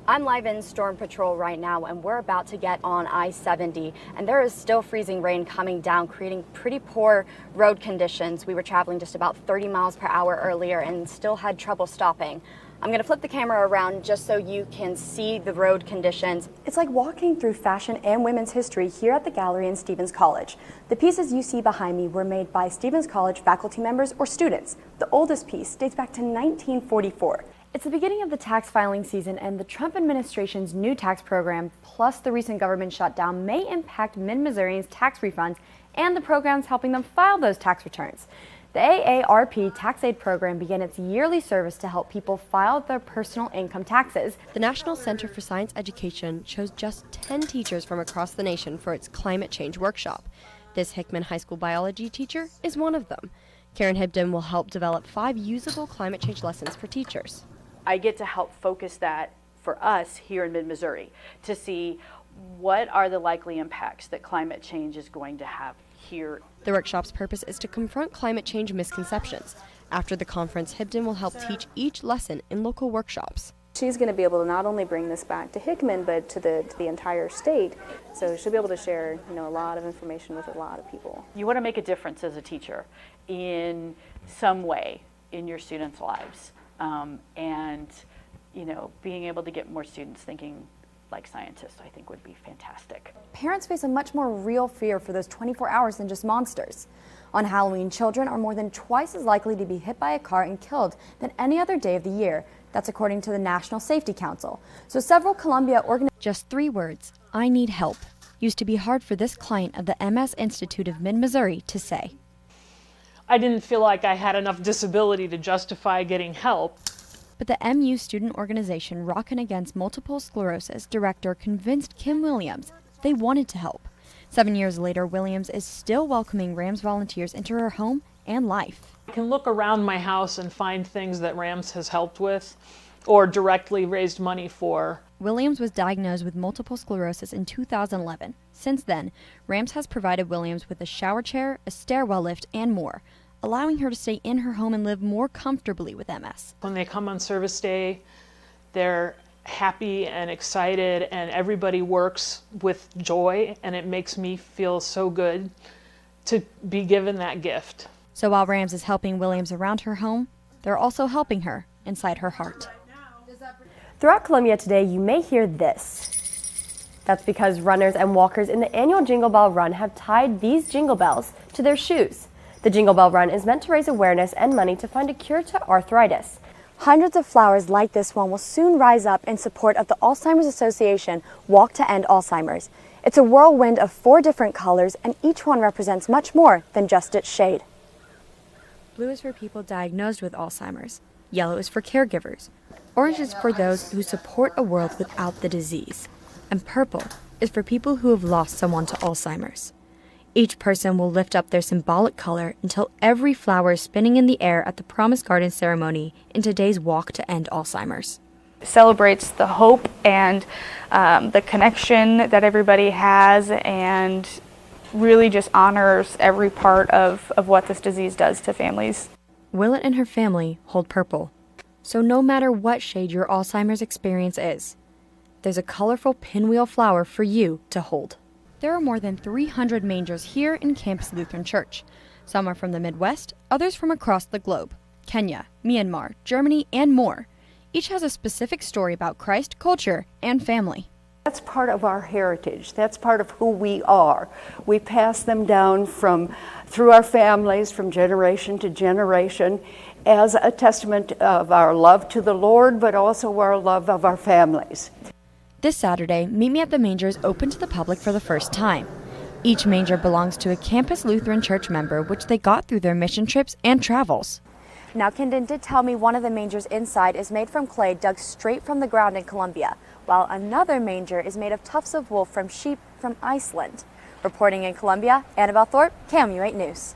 I'm live in Storm Patrol right now, and we're about to get on I-70, and there is still freezing rain coming down, creating pretty poor road conditions. We were traveling just about 30 miles per hour earlier and still had trouble stopping. I'm going to flip the camera around just so you can see the road conditions. It's like walking through fashion and women's history here at the gallery in Stevens College. The pieces you see behind me were made by Stevens College faculty members or students. The oldest piece dates back to 1944. It's the beginning of the tax filing season, and the Trump administration's new tax program, plus the recent government shutdown, may impact Mid-Missourians' tax refunds and the programs helping them file those tax returns. The AARP Tax Aid Program began its yearly service to help people file their personal income taxes. The National Center for Science Education chose just 10 teachers from across the nation for its climate change workshop. This Hickman High School biology teacher is one of them. Karen Hibden will help develop 5 usable climate change lessons for teachers. I get to help focus that for us here in mid-Missouri to see what are the likely impacts that climate change is going to have here. The workshop's purpose is to confront climate change misconceptions. After the conference, Hibden will help teach each lesson in local workshops. She's going to be able to not only bring this back to Hickman, but to the entire state. So she'll be able to share, a lot of information with a lot of people. You want to make a difference as a teacher in some way in your students' lives. And being able to get more students thinking like scientists, I think, would be fantastic. Parents face a much more real fear for those 24 hours than just monsters. On Halloween, children are more than twice as likely to be hit by a car and killed than any other day of the year. That's according to the National Safety Council. So several Columbia organizations. Just 3 words, I need help, used to be hard for this client of the MS Institute of Mid-Missouri to say. I didn't feel like I had enough disability to justify getting help. But the MU student organization Rockin' Against Multiple Sclerosis director convinced Kim Williams they wanted to help. 7 years later, Williams is still welcoming RAMS volunteers into her home and life. I can look around my house and find things that RAMS has helped with or directly raised money for. Williams was diagnosed with multiple sclerosis in 2011. Since then, RAMS has provided Williams with a shower chair, a stairwell lift, and more, allowing her to stay in her home and live more comfortably with MS. When they come on service day, they're happy and excited, and everybody works with joy, and it makes me feel so good to be given that gift. So while RAMS is helping Williams around her home, they're also helping her inside her heart. Throughout Columbia today, you may hear this. That's because runners and walkers in the annual Jingle Bell Run have tied these jingle bells to their shoes. The Jingle Bell Run is meant to raise awareness and money to find a cure to arthritis. Hundreds of flowers like this one will soon rise up in support of the Alzheimer's Association Walk to End Alzheimer's. It's a whirlwind of 4 different colors, and each one represents much more than just its shade. Blue is for people diagnosed with Alzheimer's. Yellow is for caregivers. Orange is for those who support a world without the disease. And purple is for people who have lost someone to Alzheimer's. Each person will lift up their symbolic color until every flower is spinning in the air at the Promise Garden ceremony in today's Walk to End Alzheimer's. Celebrates the hope and the connection that everybody has, and really just honors every part of what this disease does to families. Willett and her family hold purple. So no matter what shade your Alzheimer's experience is, there's a colorful pinwheel flower for you to hold. There are more than 300 mangers here in Campus Lutheran Church. Some are from the Midwest, others from across the globe. Kenya, Myanmar, Germany, and more. Each has a specific story about Christ, culture, and family. That's part of our heritage. That's part of who we are. We pass them down through our families from generation to generation as a testament of our love to the Lord, but also our love of our families. This Saturday, Meet Me at the Manger is open to the public for the first time. Each manger belongs to a Campus Lutheran Church member, which they got through their mission trips and travels. Now, Kendon did tell me one of the mangers inside is made from clay dug straight from the ground in Colombia, while another manger is made of tufts of wool from sheep from Iceland. Reporting in Columbia, Annabel Thorpe, KOMU-8 News.